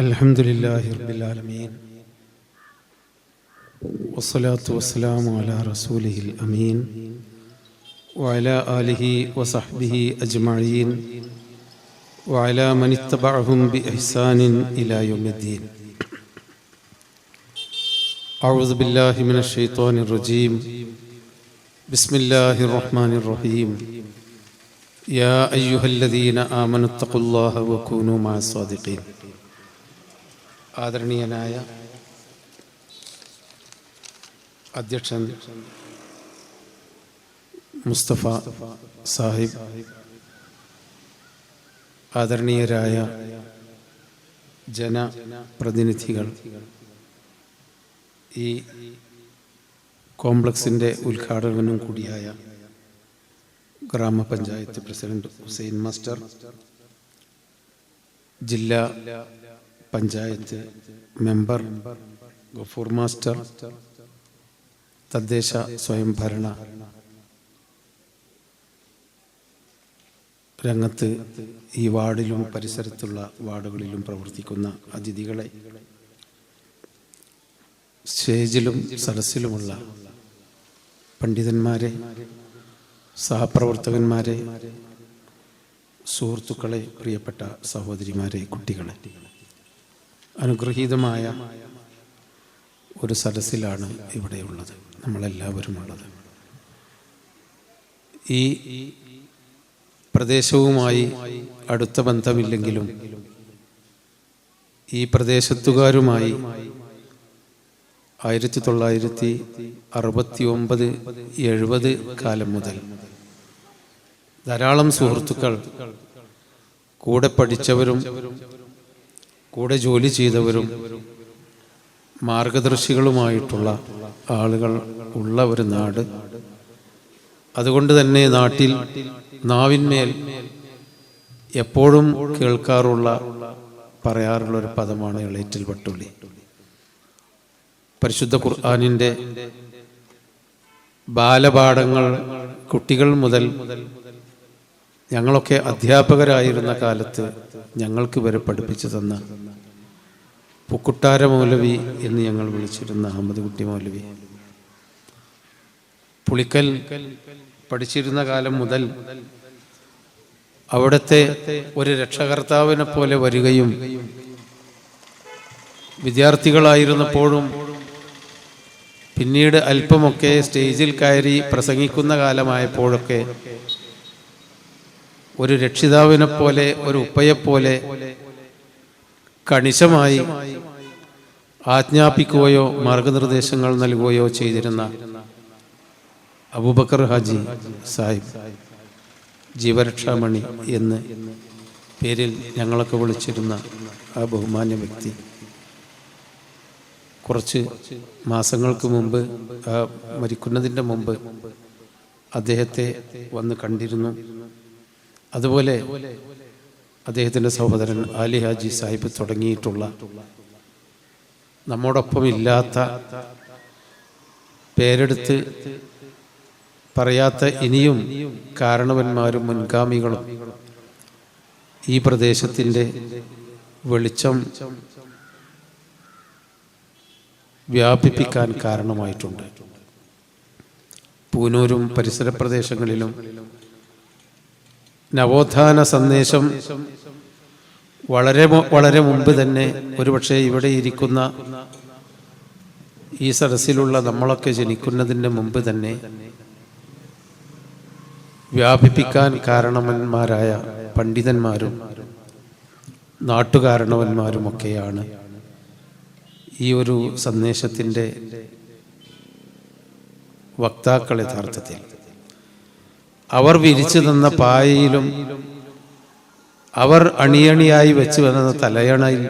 അൽഹംദുലില്ലാഹി റബ്ബിൽ ആലമീൻ വസ്സലാത്തു വസ്സലാമു അലാ റസൂലിഹിൽ അമീൻ വഅലാ ആലിഹി വസഹ്ബിഹി അജ്മഈൻ വഅലാ മൻ ഇത്തബഅഹും ബിഇഹ്സാനിൻ ഇലാ യൗമിദ്ദീൻ. അഊദു ബില്ലാഹി മിനശ് ശൈത്വാനിർ റജീം. ബിസ്മില്ലാഹിർ റഹ്മാനിർ റഹീം. യാ അയ്യുഹല്ലദീന ആമനു തഖുല്ലാഹ വകൂനൂ മഅസ് സാദിഖീൻ. ആദരണീയനായ അധ്യക്ഷൻ മുസ്തഫ സാഹിബ്, ആദരണീയരായ ജനപ്രതിനിധികൾ, ഈ കോംപ്ലക്സിൻ്റെ ഉദ്ഘാടകനും കൂടിയായ ഗ്രാമപഞ്ചായത്ത് പ്രസിഡന്റ് ഹുസൈൻ മാസ്റ്റർ, ജില്ലാ പഞ്ചായത്ത് മെമ്പർ ഗഫൂർ മാസ്റ്റർ, തദ്ദേശ സ്വയംഭരണ രംഗത്ത് ഈ വാർഡിലും പരിസരത്തുള്ള വാർഡുകളിലും പ്രവർത്തിക്കുന്ന അതിഥികളെ, സ്റ്റേജിലും സദസ്സിലുമുള്ള പണ്ഡിതന്മാരെ, സഹപ്രവർത്തകന്മാരെ, സുഹൃത്തുക്കളെ, പ്രിയപ്പെട്ട സഹോദരിമാരെ, കുട്ടികളെ, അനുഗ്രഹീതമായ ഒരു സദസ്സിലാണ് ഇവിടെയുള്ളത്, നമ്മളെല്ലാവരും ഉള്ളത്. ഈ പ്രദേശവുമായി അടുത്ത ബന്ധമില്ലെങ്കിലും ഈ പ്രദേശത്തുകാരുമായി 1969-70 കാലം മുതൽ ധാരാളം സുഹൃത്തുക്കൾ, കൂടെ പഠിച്ചവരും കൂടെ ജോലി ചെയ്തവരും മാർഗദർശികളുമായിട്ടുള്ള ആളുകൾ ഉള്ള ഒരു നാട്. അതുകൊണ്ട് തന്നെ നാട്ടിൽ നാവിന്മേൽ എപ്പോഴും കേൾക്കാറുള്ള, പറയാറുള്ള ഒരു പദമാണ് എളേറ്റിൽ വട്ടുള്ളി. പരിശുദ്ധ ഖുർആനിൻ്റെ ബാലപാഠങ്ങൾ കുട്ടികൾ മുതൽ ഞങ്ങളൊക്കെ അധ്യാപകരായിരുന്ന കാലത്ത് ഞങ്ങൾക്ക് വരെ പഠിപ്പിച്ചു തന്ന പുക്കുട്ടാര മൗലവി എന്ന് ഞങ്ങൾ വിളിച്ചിരുന്ന അഹമ്മദ് കുട്ടി മൗലവി, പുളിക്കൽ പഠിച്ചിരുന്ന കാലം മുതൽ അവിടുത്തെ ഒരു രക്ഷകർത്താവിനെ പോലെ വരികയും വിദ്യാർത്ഥികളായിരുന്നപ്പോഴും പിന്നീട് അല്പമൊക്കെ സ്റ്റേജിൽ കയറി പ്രസംഗിക്കുന്ന കാലമായപ്പോഴൊക്കെ ഒരു രക്ഷിതാവിനെ പോലെ, ഒരു ഉപ്പയെപ്പോലെ കണിശമായി ആജ്ഞാപിക്കുകയോ മാർഗനിർദ്ദേശങ്ങൾ നൽകുകയോ ചെയ്തിരുന്ന അബൂബക്കർ ഹാജി സാഹിബ്, ജീവരക്ഷാമണി എന്ന് പേരിൽ ഞങ്ങളൊക്കെ വിളിച്ചിരുന്ന ആ ബഹുമാന്യ വ്യക്തി കുറച്ച് മാസങ്ങൾക്ക് മുമ്പ്, മരിക്കുന്നതിൻ്റെ മുമ്പ് അദ്ദേഹത്തെ വന്ന് കണ്ടിരുന്നു. അതുപോലെ അദ്ദേഹത്തിൻ്റെ സഹോദരൻ ആലി ഹാജി സാഹിബ് തുടങ്ങിയിട്ടുള്ള നമ്മോടൊപ്പം ഇല്ലാത്ത, പേരെടുത്ത് പറയാത്ത ഇനിയും കാരണവന്മാരും മുൻഗാമികളും ഈ പ്രദേശത്തിൻ്റെ വെളിച്ചം വ്യാപിപ്പിക്കാൻ കാരണമായിട്ടുണ്ട്. പൂനൂരും പരിസര പ്രദേശങ്ങളിലും നവോത്ഥാന സന്ദേശം വളരെ മുമ്പ് തന്നെ, ഒരുപക്ഷെ ഇവിടെ ഇരിക്കുന്ന ഈ സദസ്സിലുള്ള നമ്മളൊക്കെ ജനിക്കുന്നതിൻ്റെ മുമ്പ് തന്നെ വ്യാപിപ്പിക്കാൻ കാരണവന്മാരായ പണ്ഡിതന്മാരും നാട്ടുകാരണവന്മാരുമൊക്കെയാണ് ഈ ഒരു സന്ദേശത്തിൻ്റെ വക്താക്കൾ. യഥാർത്ഥത്തിൽ അവർ വിരിച്ചു തന്ന പായയിലും അവർ അണിയണിയായി വെച്ച് വന്ന തലയണയിൽ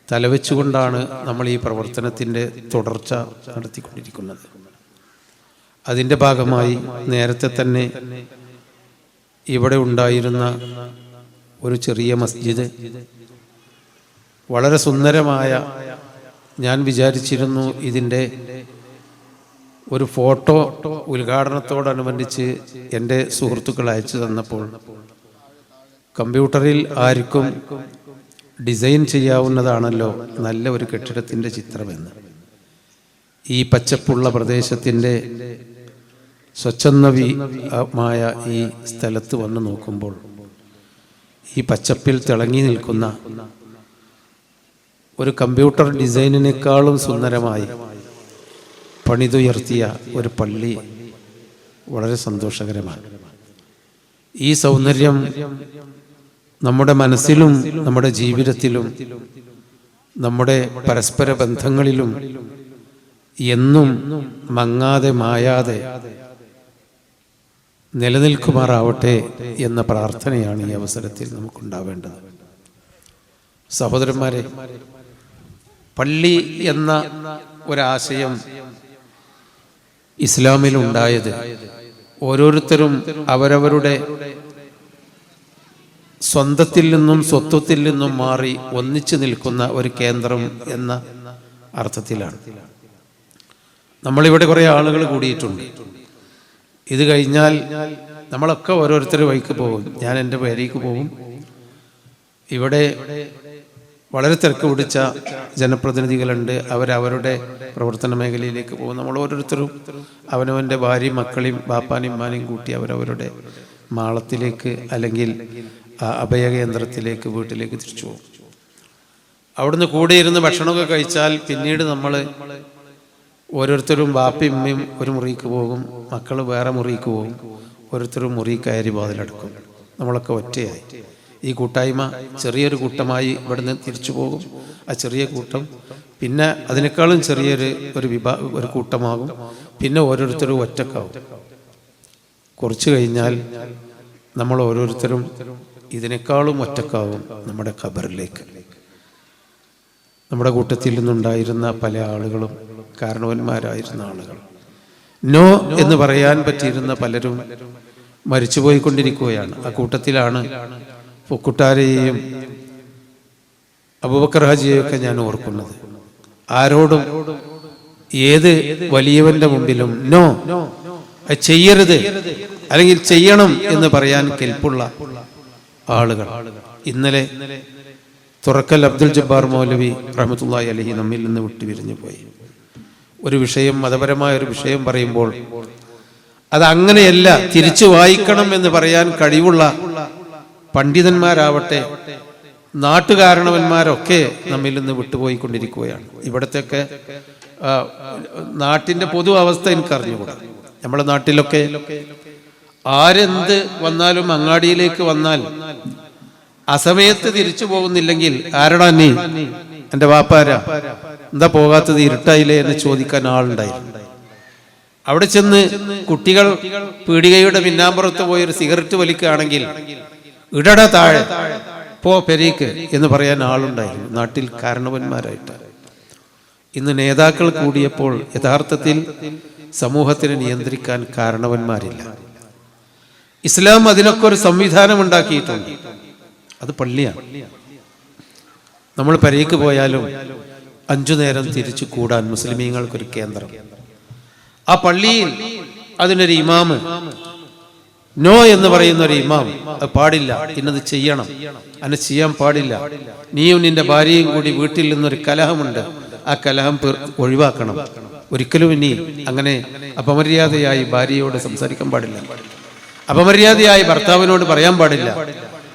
തലവെച്ചുകൊണ്ടാണ് നമ്മൾ ഈ പ്രവർത്തനത്തിൻ്റെ തുടർച്ച നടത്തിക്കൊണ്ടിരിക്കുന്നത്. അതിൻ്റെ ഭാഗമായി നേരത്തെ തന്നെ ഇവിടെ ഉണ്ടായിരുന്ന ഒരു ചെറിയ മസ്ജിദ്, വളരെ സുന്ദരമായ, ഞാൻ വിചാരിച്ചിരുന്നു ഇതിൻ്റെ ഒരു ഫോട്ടോ ഉദ്ഘാടനത്തോടനുബന്ധിച്ച് എൻ്റെ സുഹൃത്തുക്കൾ അയച്ചു തന്നപ്പോൾ കമ്പ്യൂട്ടറിൽ ആർക്കും ഡിസൈൻ ചെയ്യാവുന്നതാണല്ലോ നല്ല ഒരു കെട്ടിടത്തിൻ്റെ ചിത്രമെന്ന്. ഈ പച്ചപ്പുള്ള പ്രദേശത്തിൻ്റെ സ്വച്ഛന്ദമായ ഈ സ്ഥലത്ത് വന്ന് നോക്കുമ്പോൾ ഈ പച്ചപ്പിൽ തിളങ്ങി നിൽക്കുന്ന ഒരു കമ്പ്യൂട്ടർ ഡിസൈനിനേക്കാളും സുന്ദരമായി പണിതുയർത്തിയ ഒരു പള്ളി വളരെ സന്തോഷകരമാണ്. ഈ സൗന്ദര്യം നമ്മുടെ മനസ്സിലും നമ്മുടെ ജീവിതത്തിലും നമ്മുടെ പരസ്പര ബന്ധങ്ങളിലും എന്നും മങ്ങാതെ മായാതെ നിലനിൽക്കുമാറാവട്ടെ എന്ന പ്രാർത്ഥനയാണ് ഈ അവസരത്തിൽ നമുക്കുണ്ടാവേണ്ടത്. സഹോദരന്മാരെ, പള്ളി എന്ന ഒരാശയം ഇസ്ലാമിലുണ്ടായത് ഓരോരുത്തരും അവരവരുടെ സ്വന്തത്തിൽ നിന്നും സ്വത്വത്തിൽ നിന്നും മാറി ഒന്നിച്ചു നിൽക്കുന്ന ഒരു കേന്ദ്രം എന്ന അർത്ഥത്തിലാണ്. നമ്മളിവിടെ കുറേ ആളുകൾ കൂടിയിട്ടുണ്ട്. ഇത് കഴിഞ്ഞാൽ നമ്മളൊക്കെ ഓരോരുത്തർ വഴിക്ക് പോകും. ഞാൻ എൻ്റെ പേരേക്ക് പോകും. ഇവിടെ വളരെ തിരക്ക് പിടിച്ച ജനപ്രതിനിധികളുണ്ട്. അവരവരുടെ പ്രവർത്തന മേഖലയിലേക്ക് പോകും. നമ്മൾ ഓരോരുത്തരും അവനവൻ്റെ ഭാര്യയും മക്കളെയും ബാപ്പാനെയും ഉമ്മാനെയും കൂട്ടി അവരവരുടെ മാളത്തിലേക്ക് അല്ലെങ്കിൽ അഭയകേന്ദ്രത്തിലേക്ക് വീട്ടിലേക്ക് തിരിച്ചു പോകും. അവിടുന്ന് കൂടെ ഇരുന്ന് ഭക്ഷണമൊക്കെ കഴിച്ചാൽ പിന്നീട് നമ്മൾ ഓരോരുത്തരും ബാപ്പയും ഉമ്മയും ഒരു മുറിക്ക് പോകും, മക്കൾ വേറെ മുറിക്ക് പോകും. ഓരോരുത്തരും മുറി കയറി വാതിലടക്കും. നമ്മളൊക്കെ ഒറ്റയായി. ഈ കൂട്ടായ്മ ചെറിയൊരു കൂട്ടമായി ഇവിടുന്ന് തിരിച്ചു പോകും. ആ ചെറിയ കൂട്ടം പിന്നെ അതിനേക്കാളും ഒരു കൂട്ടമാകും. പിന്നെ ഓരോരുത്തരും ഒറ്റക്കാവും. കുറച്ച് കഴിഞ്ഞാൽ നമ്മൾ ഓരോരുത്തരും ഇതിനേക്കാളും ഒറ്റക്കാവും നമ്മുടെ ഖബറിലേക്ക്. നമ്മുടെ കൂട്ടത്തിൽ നിന്നുണ്ടായിരുന്ന പല ആളുകളും കാരണവന്മാരായിരുന്ന ആളുകൾ, നോ എന്ന് പറയാൻ പറ്റിയിരുന്ന പലരും മരിച്ചുപോയിക്കൊണ്ടിരിക്കുകയാണ്. ആ കൂട്ടത്തിലാണ് പൊക്കുട്ടാരെയും അബൂബക്കർ ഹാജിയെയൊക്കെ ഞാൻ ഓർക്കുന്നത്. ആരോടും ഏത് വലിയവന്റെ മുമ്പിലും നോ, ചെയ്യരുത് അല്ലെങ്കിൽ ചെയ്യണം എന്ന് പറയാൻ കെൽപ്പുള്ള ആളുകൾ. ഇന്നലെ തുറക്കൽ അബ്ദുൽ ജബ്ബാർ മൗലവി റഹ്മത്തുള്ളാഹി അലൈഹി നമ്മിൽ നിന്ന് വിട്ടുപിരിഞ്ഞു പോയി. ഒരു വിഷയം, മതപരമായ ഒരു വിഷയം പറയുമ്പോൾ അത് അങ്ങനെയല്ല, തിരിച്ചു വായിക്കണം എന്ന് പറയാൻ കഴിവുള്ള പണ്ഡിതന്മാരാവട്ടെ നാട്ടുകാരണവന്മാരൊക്കെ നമ്മിൽ നിന്ന് വിട്ടുപോയിക്കൊണ്ടിരിക്കുകയാണ്. ഇവിടത്തെയൊക്കെ നാട്ടിന്റെ പൊതു അവസ്ഥ എനിക്കറിഞ്ഞുകൂടാ. നമ്മുടെ നാട്ടിലൊക്കെ ആരെന്ത് വന്നാലും അങ്ങാടിയിലേക്ക് വന്നാൽ അസമയത്ത് തിരിച്ചു പോകുന്നില്ലെങ്കിൽ ആരടാ നീ, എൻ്റെ വാപ്പാരാ, എന്താ പോകാത്തത്, ഇരുട്ടായില്ലേ എന്ന് ചോദിക്കാൻ ആളുണ്ടായിരുന്നു. അവിടെ ചെന്ന് കുട്ടികൾ പീടികയുടെ പിന്നാമ്പുറത്ത് പോയി ഒരു സിഗരറ്റ് വലിക്കുകയാണെങ്കിൽ ഇടട താഴെ പോ പെരീക്ക് എന്ന് പറയാൻ ആളുണ്ടായിരുന്നു നാട്ടിൽ കാരണവന്മാരായിട്ട്. ഇന്ന് നേതാക്കൾ കൂടിയപ്പോൾ യഥാർത്ഥത്തിൽ സമൂഹത്തിനെ നിയന്ത്രിക്കാൻ കാരണവന്മാരില്ല. ഇസ്ലാം അതിനൊക്കെ ഒരു സംവിധാനം ഉണ്ടാക്കിയിട്ടുണ്ട്. അത് പള്ളിയാണ്. നമ്മൾ പെരേക്ക് പോയാലും 5 നേരം തിരിച്ചു കൂടാൻ മുസ്ലിമീങ്ങൾക്കൊരു കേന്ദ്രം. ആ പള്ളിയിൽ അതിനൊരു ഇമാമ്, നോ എന്ന് പറയുന്ന ഒരു ഇമാം, അത് പാടില്ല, ഇന്നത് ചെയ്യണം, അങ്ങനെ ചെയ്യാൻ പാടില്ല, നീയും നിന്റെ ഭാര്യയും കൂടി വീട്ടിൽ നിന്നൊരു കലഹമുണ്ട്, ആ കലഹം ഒഴിവാക്കണം, ഒരിക്കലും ഇനി അങ്ങനെ അപമര്യാദയായി ഭാര്യയോട് സംസാരിക്കാൻ പാടില്ല, അപമര്യാദയായി ഭർത്താവിനോട് പറയാൻ പാടില്ല,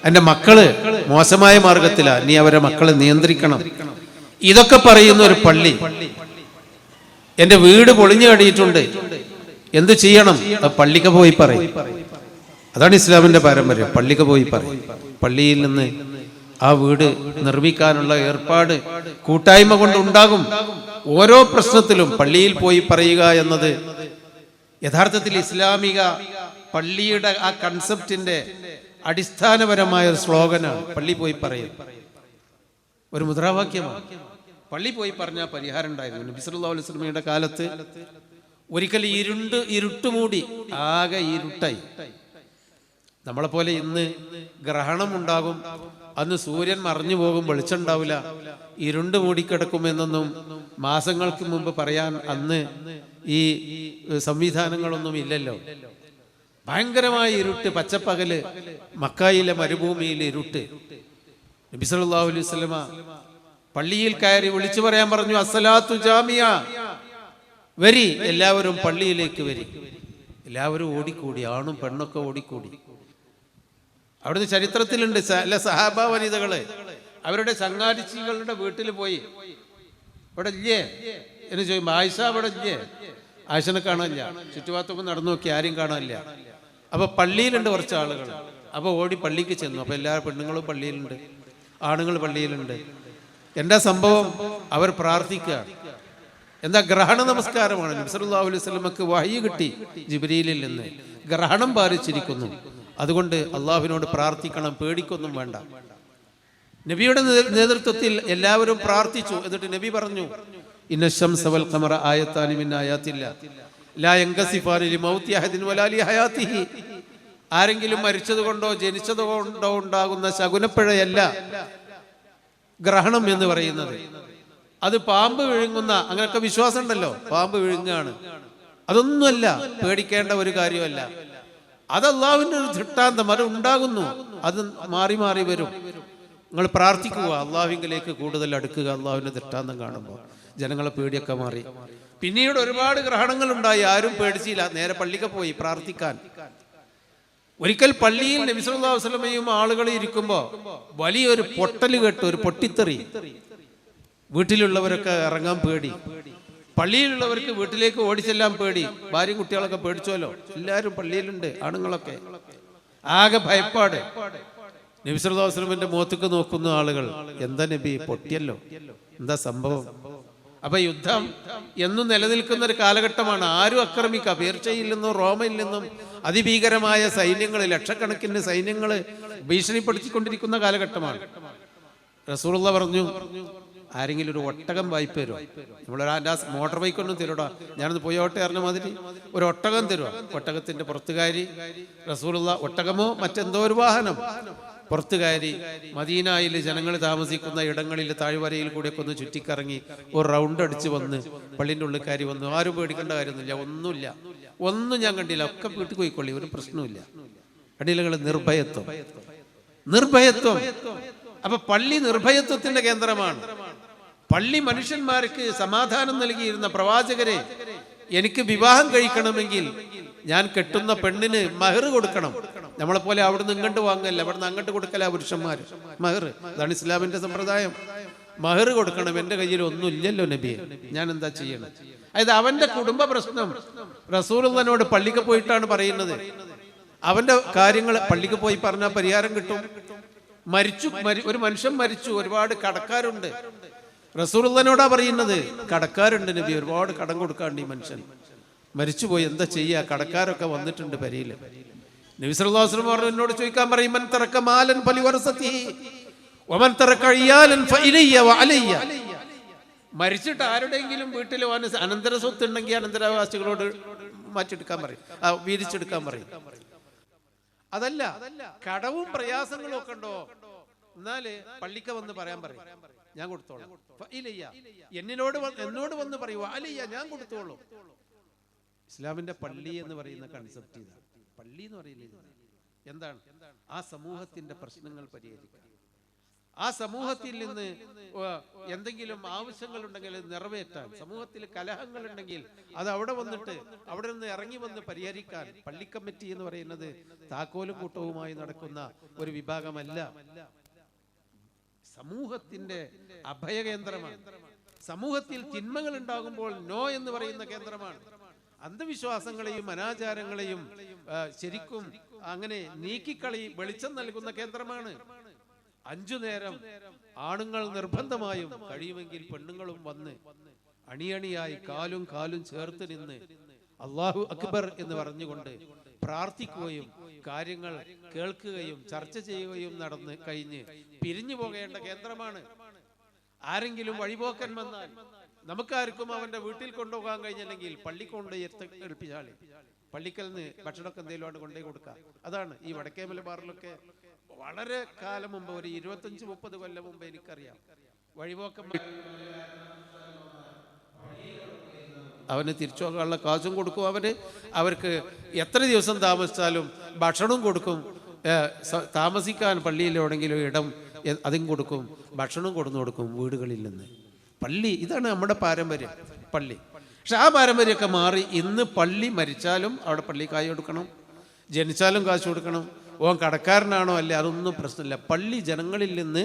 എൻ്റെ മക്കള് മോശമായ മാർഗത്തിലാ, നീ അവരെ മക്കളെ നിയന്ത്രിക്കണം. ഇതൊക്കെ പറയുന്ന ഒരു പള്ളി. എൻ്റെ വീട് പൊളിഞ്ഞു കടിയിട്ടുണ്ട്, എന്ത് ചെയ്യണം, പള്ളിക്ക് പോയി പറയും. അതാണ് ഇസ്ലാമിന്റെ പാരമ്പര്യം. പള്ളിക്ക് പോയി പറയും. പള്ളിയിൽ നിന്ന് ആ വീട് നിർമ്മിക്കാനുള്ള ഏർപ്പാട് കൂട്ടായ്മ കൊണ്ട് ഉണ്ടാകും. ഓരോ പ്രശ്നത്തിലും പള്ളിയിൽ പോയി പറയുക എന്നത് യഥാർത്ഥത്തിൽ ഇസ്ലാമിക പള്ളിയുടെ ആ കൺസെപ്റ്റിന്റെ അടിസ്ഥാനപരമായ ഒരു സ്ലോഗനാണ്. പള്ളി പോയി പറയും, ഒരു മുദ്രാവാക്യമാണ്. പള്ളി പോയി പറഞ്ഞാൽ പരിഹാരം ഉണ്ടായിരുന്നു. നബി സല്ലല്ലാഹു അലൈഹി വസല്ലമയുടെ കാലത്ത് ഒരിക്കൽ ഇരുട്ടുമൂടി, ആകെ ഇരുട്ടായി. നമ്മളെപ്പോലെ ഇന്ന് ഗ്രഹണം ഉണ്ടാകും, അന്ന് സൂര്യൻ മറഞ്ഞു പോകും, വെളിച്ചം ഉണ്ടാവില്ല, ഇരുണ്ട് മൂടിക്കിടക്കുമെന്നൊന്നും മാസങ്ങൾക്ക് മുമ്പ് പറയാൻ അന്ന് ഈ സംവിധാനങ്ങളൊന്നും ഇല്ലല്ലോ. ഭയങ്കരമായ ഇരുട്ട്, പച്ചപ്പകല്, മക്കായിലെ മരുഭൂമിയിൽ ഇരുട്ട്. നബി സല്ലല്ലാഹു അലൈഹി വസല്ലമ പള്ളിയിൽ കയറി വിളിച്ചു പറയാൻ പറഞ്ഞു, അസ്സലാത്തു ജാമിയ, വരി, എല്ലാവരും പള്ളിയിലേക്ക് വരി. എല്ലാവരും ഓടിക്കൂടി, ആണും പെണ്ണൊക്കെ ഓടിക്കൂടി. അവിടുന്ന് ചരിത്രത്തിലുണ്ട് സഹാബ വനിതകള് അവരുടെ ചങ്ങാതിച്ചികളുടെ വീട്ടിൽ പോയി, ഇവിടെ ഇല്ലേ എന്ന് ചോദിക്കുമ്പോൾ ആയിഷ അവിടെ ഇല്ലേ, ആയിഷനെ കാണാനില്ല. ചുറ്റുപാത്തൊക്കെ നടന്നു നോക്കി, ആരും കാണാനില്ല. അപ്പൊ പള്ളിയിലുണ്ട് കുറച്ച് ആളുകൾ. അപ്പൊ ഓടി പള്ളിക്ക് ചെന്നു. അപ്പൊ എല്ലാ പെണ്ണുങ്ങളും പള്ളിയിലുണ്ട്, ആണുങ്ങൾ പള്ളിയിലുണ്ട്. എന്താ സംഭവം? അവർ പ്രാർത്ഥിക്കുക. എന്താ? ഗ്രഹണ നമസ്കാരമാണ്. നബി സല്ലല്ലാഹു അലൈഹി വസല്ലമക്ക് വഹയി കിട്ടി ജിബ്രീലിൽ നിന്ന്, ഗ്രഹണം ബാധിച്ചിരിക്കുന്നു, അതുകൊണ്ട് അള്ളാഹുവിനോട് പ്രാർത്ഥിക്കണം, പേടിക്കൊന്നും വേണ്ട. നബിയുടെ നേതൃത്വത്തിൽ എല്ലാവരും പ്രാർത്ഥിച്ചു. എന്നിട്ട് നബി പറഞ്ഞു, ഇന്ന ശംസ വൽ ഖമറ ആയത്താനി മിൻ ആയാത്തില്ലാ ലാ യൻകസിഫാനി ലിമൗതി അഹദിൻ വലാ ലിഹയാതിഹി. ആരെങ്കിലും മരിച്ചത് കൊണ്ടോ ജനിച്ചത് കൊണ്ടോ ഉണ്ടാകുന്ന ശകുനപ്പിഴയല്ല ഗ്രഹണം എന്ന് പറയുന്നത്. അത് പാമ്പ് വിഴുങ്ങുന്ന, അങ്ങനെയൊക്കെ വിശ്വാസം ഉണ്ടല്ലോ, പാമ്പ് വിഴുങ്ങാണ്. അതൊന്നുമല്ല, പേടിക്കേണ്ട ഒരു കാര്യമല്ല. അത് അള്ളാഹുവിന്റെ ഒരു ദൃഷ്ടാന്തം, അത് ഉണ്ടാകുന്നു, അത് മാറി മാറി വരും. നിങ്ങൾ പ്രാർത്ഥിക്കുക, അള്ളാഹുവിലേക്ക് കൂടുതൽ അടുക്കുക. അള്ളാഹുവിന്റെ ദൃഷ്ടാന്തം കാണുമ്പോൾ ജനങ്ങളെ പേടിയൊക്കെ മാറി. പിന്നീട് ഒരുപാട് ഗ്രഹണങ്ങൾ ഉണ്ടായി, ആരും പേടിച്ചില്ല, നേരെ പള്ളിക്ക് പോയി പ്രാർത്ഥിക്കാൻ. ഒരിക്കൽ പള്ളിയിൽ നബി സല്ലല്ലാഹു അലൈഹി വസല്ലമയും ആളുകൾ ഇരിക്കുമ്പോൾ വലിയൊരു പൊട്ടൽ കേട്ടു, ഒരു പൊട്ടിത്തെറി. വീട്ടിലുള്ളവരൊക്കെ ഇറങ്ങാൻ പേടി, പള്ളിയിലുള്ളവർക്ക് വീട്ടിലേക്ക് ഓടിച്ചെല്ലാൻ പേടി. ഭാര്യയും കുട്ടികളൊക്കെ പേടിച്ചോലോ, എല്ലാവരും പള്ളിയിലുണ്ട്, ആണുങ്ങളൊക്കെ. ആകെ ഭയപ്പാട്. നബി സല്ലല്ലാഹു അലൈഹി വസല്ലമയുടെ മുഖത്തേക്ക് നോക്കുന്ന ആളുകൾ, എന്താ നബി പൊട്ടിയല്ലോ, എന്താ സംഭവം? അപ്പൊ യുദ്ധം എന്നും നിലനിൽക്കുന്ന ഒരു കാലഘട്ടമാണ്. ആരും ആക്രമിക്കുക, പേർഷ്യയിൽ നിന്നും റോമയിൽ നിന്നും അതിഭീകരമായ സൈന്യങ്ങൾ, ലക്ഷക്കണക്കിന് സൈന്യങ്ങൾ ഭീഷണിപ്പെടുത്തിക്കൊണ്ടിരിക്കുന്ന കാലഘട്ടമാണ്. റസൂലുള്ളാഹി പറഞ്ഞു, ആരെങ്കിലും ഒരു ഒട്ടകം വായ്പ തരുമോ? നമ്മളൊരു മോട്ടോർ ബൈക്കൊന്നും തരുടാ, ഞാനൊന്ന് പോയോട്ടെ അറിഞ്ഞ മാതിരി ഒരു ഒട്ടകം തരുമോ? ഒട്ടകത്തിന്റെ പുറത്തുകാരി റസൂലുള്ളാഹി, ഒട്ടകമോ മറ്റെന്തോ ഒരു വാഹനം, പുറത്തുകാരി മദീനയിൽ ജനങ്ങൾ താമസിക്കുന്ന ഇടങ്ങളിൽ താഴ്വരയിൽ കൂടെയൊക്കെ ഒന്ന് ചുറ്റിക്കറങ്ങി ഒരു റൗണ്ട് അടിച്ച് വന്ന് പള്ളിൻ്റെ ഉള്ളിൽ കയറി വന്നു. ആരും പേടിക്കേണ്ട കാര്യമൊന്നുമില്ല, ഒന്നുമില്ല, ഒന്നും ഞാൻ കണ്ടില്ല, ഒക്കെ വീട്ടിൽ പോയിക്കൊള്ളി, ഒരു പ്രശ്നവുമില്ല. അടിയിലുകൾ നിർഭയത്വം, നിർഭയത്വം. അപ്പൊ പള്ളി നിർഭയത്വത്തിന്റെ കേന്ദ്രമാണ്. പള്ളി മനുഷ്യന്മാർക്ക് സമാധാനം നൽകിയിരുന്ന പ്രവാചകരെ, എനിക്ക് വിവാഹം കഴിക്കണമെങ്കിൽ ഞാൻ കെട്ടുന്ന പെണ്ണിന് മഹർ കൊടുക്കണം. നമ്മളെ പോലെ അവിടുന്ന് ഇങ്ങോട്ട് വാങ്ങല്ല, അവിടുന്ന് അങ്ങോട്ട് കൊടുക്കല പുരുഷന്മാർ. മഹർ, അതാണ് ഇസ്ലാമിന്റെ സമ്പ്രദായം. മഹർ കൊടുക്കണം. എൻ്റെ കയ്യിൽ ഒന്നും ഇല്ലല്ലോ നബിയെ, ഞാൻ എന്താ ചെയ്യണം? അതായത് അവന്റെ കുടുംബ പ്രശ്നം റസൂലുള്ളാഹിനോട് പള്ളിക്ക് പോയിട്ടാണ് പറയുന്നത്. അവന്റെ കാര്യങ്ങൾ പള്ളിക്ക് പോയി പറഞ്ഞാൽ പരിഹാരം കിട്ടും. ഒരു മനുഷ്യൻ മരിച്ചു, ഒരുപാട് കടക്കാരുണ്ട്. റസൂലുള്ളാഹിനോടാ പറയുന്നത്, കടക്കാരുണ്ട് നബി, ഒരുപാട് കടം കൊടുക്കാണ്ട് ഈ മനുഷ്യൻ മരിച്ചുപോയി, എന്താ ചെയ്യുക? കടക്കാരൊക്കെ വന്നിട്ടുണ്ട് പെരയിൽ. നബി സല്ലല്ലാഹു അലൈഹി വസല്ലം പറഞ്ഞു, എന്നോട് ചോദിക്കാൻ പറയും, മൻ തറക മാലൻ ഫലിവറസതിഹി വമൻ തറക ഇയാലൻ ഫഇലയ്യ വഅലയ്യ. മരിച്ചിട്ട് ആരുടെയെങ്കിലും വീട്ടിൽ അനന്തര സ്വത്ത് ഉണ്ടെങ്കിൽ അനന്തരാവകാശികളോട് മാറ്റിയെടുക്കാൻ പറയും, വീതിച്ചെടുക്കാൻ പറയും. അതല്ല, കടവും പ്രയാസങ്ങളും ഒക്കെ ഉണ്ടോ, എന്നാല് പള്ളിക്ക് വന്ന് പറയാൻ പറയും, ഞാൻ കൊടുത്തോളാം. എന്നോട് വന്ന് പറയൂ, അലയ്യ, ഞാൻ കൊടുത്തോളൂ. ഇസ്ലാമിന്റെ പള്ളി എന്ന് പറയുന്ന കൺസെപ്റ്റ് ഇതാണ്. പള്ളി എന്ന് പറയുന്നത് എന്താണ്? ആ സമൂഹത്തിന്റെ പ്രശ്നങ്ങൾ പരിഹരിക്കുക, ആ സമൂഹത്തിൽ നിന്ന് എന്തെങ്കിലും ആവശ്യങ്ങൾ ഉണ്ടെങ്കിൽ നിറവേറ്റാൻ, സമൂഹത്തിൽ കലഹങ്ങൾ ഉണ്ടെങ്കിൽ അത് അവിടെ വന്നിട്ട് അവിടെ നിന്ന് ഇറങ്ങി വന്ന് പരിഹരിക്കാൻ പള്ളി കമ്മിറ്റി എന്ന് പറയുന്നത് താക്കോലും കൂട്ടവുമായി നടക്കുന്ന ഒരു വിഭാഗമല്ല. സമൂഹത്തിന്റെ അഭയകേന്ദ്രമാണ്. സമൂഹത്തിൽ തിന്മകൾ ഉണ്ടാകുമ്പോൾ നോ എന്ന് പറയുന്ന കേന്ദ്രമാണ്. അന്ധവിശ്വാസങ്ങളെയും അനാചാരങ്ങളെയും ശരിക്കും അങ്ങനെ നീക്കിക്കളി വെളിച്ചം നൽകുന്ന കേന്ദ്രമാണ്. 5 നേരം ആണുങ്ങൾ നിർബന്ധമായും, കഴിയുമെങ്കിൽ പെണ്ണുങ്ങളും വന്ന് അണിയണിയായി കാലും കാലും ചേർത്ത് നിന്ന് അല്ലാഹു അക്ബർ എന്ന് പറഞ്ഞുകൊണ്ട് പ്രാർത്ഥിക്കുകയും കാര്യങ്ങൾ കേൾക്കുകയും ചർച്ച ചെയ്യുകയും നടന്ന് കഴിഞ്ഞ് പിരിഞ്ഞു പോകേണ്ട കേന്ദ്രമാണ്. ആരെങ്കിലും വഴിപോക്കൻ വന്നാൽ നമുക്കാർക്കും അവന്റെ വീട്ടിൽ കൊണ്ടുപോകാൻ കഴിഞ്ഞില്ലെങ്കിൽ പള്ളി കൊണ്ട് ഏൽപ്പിച്ചാളി, പള്ളിക്കൽ നിന്ന് ഭക്ഷണമൊക്കെ എന്തെങ്കിലും കൊണ്ടേ കൊടുക്കുക. അതാണ് ഈ വടക്കേ മലബാറിലൊക്കെ വളരെ കാലം മുമ്പ്, ഒരു 25-30 കൊല്ലം മുമ്പ് എനിക്കറിയാം, വഴിപോക്കൻ അവന് തിരിച്ചു പോകാനുള്ള കാശും കൊടുക്കും, അവർക്ക് എത്ര ദിവസം താമസിച്ചാലും ഭക്ഷണവും കൊടുക്കും, താമസിക്കാൻ പള്ളിയിൽ എവിടെയെങ്കിലും ഇടം അതും കൊടുക്കും, ഭക്ഷണം കൊടുക്കും വീടുകളിൽ നിന്ന്. പള്ളി ഇതാണ് നമ്മുടെ പാരമ്പര്യം, പള്ളി. പക്ഷെ ആ പാരമ്പര്യമൊക്കെ മാറി ഇന്ന് പള്ളി മരിച്ചാലും അവിടെ പള്ളി കായ് കൊടുക്കണം, ജനിച്ചാലും കാശ് കൊടുക്കണം. ഓൻ കടക്കാരനാണോ അല്ലേ അതൊന്നും പ്രശ്നമില്ല. പള്ളി ജനങ്ങളിൽ നിന്ന്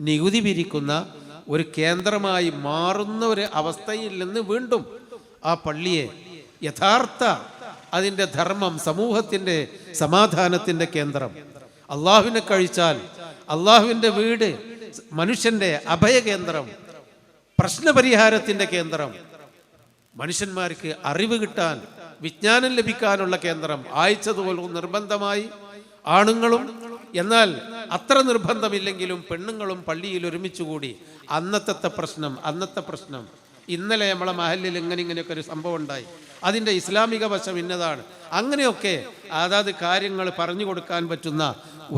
നികുതി പിരിക്കുന്ന ഒരു കേന്ദ്രമായി മാറുന്ന ഒരു അവസ്ഥയിൽ നിന്ന് വീണ്ടും ആ പള്ളിയെ യഥാർത്ഥ അതിൻ്റെ ധർമ്മം, സമൂഹത്തിൻ്റെ സമാധാനത്തിൻ്റെ കേന്ദ്രം, അള്ളാഹുവിനെ കഴിച്ചാൽ അള്ളാഹുവിൻ്റെ വീട്, മനുഷ്യൻ്റെ അഭയകേന്ദ്രം, പ്രശ്നപരിഹാരത്തിൻ്റെ കേന്ദ്രം, മനുഷ്യന്മാർക്ക് അറിവ് കിട്ടാൻ വിജ്ഞാനം ലഭിക്കാനുള്ള കേന്ദ്രം ആഴ്ചതോറും നിർബന്ധമായി ആണുങ്ങളും, എന്നാൽ അത്ര നിർബന്ധമില്ലെങ്കിലും പെണ്ണുങ്ങളും പള്ളിയിൽ ഒരുമിച്ചുകൂടി അന്നത്തെ പ്രശ്നം ഇന്നലെ നമ്മളെ മഹല്ലിൽ ഇങ്ങനെയൊക്കെ ഒരു സംഭവം ഉണ്ടായി, അതിൻ്റെ ഇസ്ലാമിക വശം ഇന്നതാണ്, അങ്ങനെയൊക്കെ അതാത് കാര്യങ്ങൾ പറഞ്ഞു കൊടുക്കാൻ പറ്റുന്ന